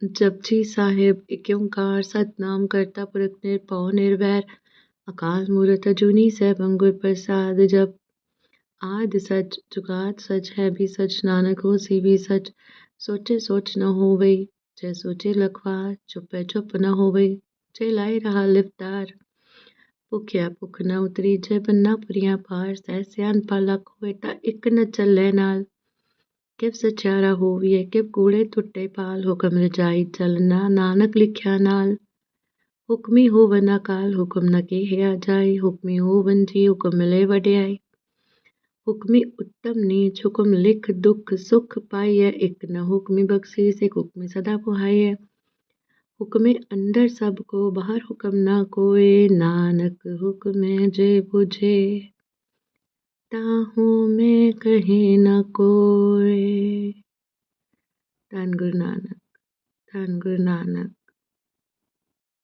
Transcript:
जपजी साहिब एक ओंकार सतनाम करता पुरख निरभउ निर्वैर अकाल मूरत अजूनी सैभं गुर प्रसाद जप। आदि सच जुगाद सच है भी सच नानक होसी भी सच। सोचे सोच न होवई जय सोचे लखवार चुपै चुप न होवई जय लाई रहा लिवतार। भुखिया भुख न उतरी जय बन्ना पुरिया पार सह सियानपा लख होए ता इक न चलै नाल। किव सचियारा होविए किव कूड़े टुटे पाल हुक्म रजाई चलना नानक लिखिया नाल। हुक्मी होवन अकाल हुक्म न केहिया जाई हुक्मी होवन जी हुक्म मिले वड्याई। हुक्मी उत्तम नीच हुक्म लिख दुख सुख पाइए इक न हुक्मी बख्शीस एक हुक्मी सदा पुहाइए। हुक्मे अंदर सबको बाहर हुक्म न कोय नानक हुक्मे जे बुझे ताहू में कहे न कोय। धन गुरु नानक धन गुरु नानक।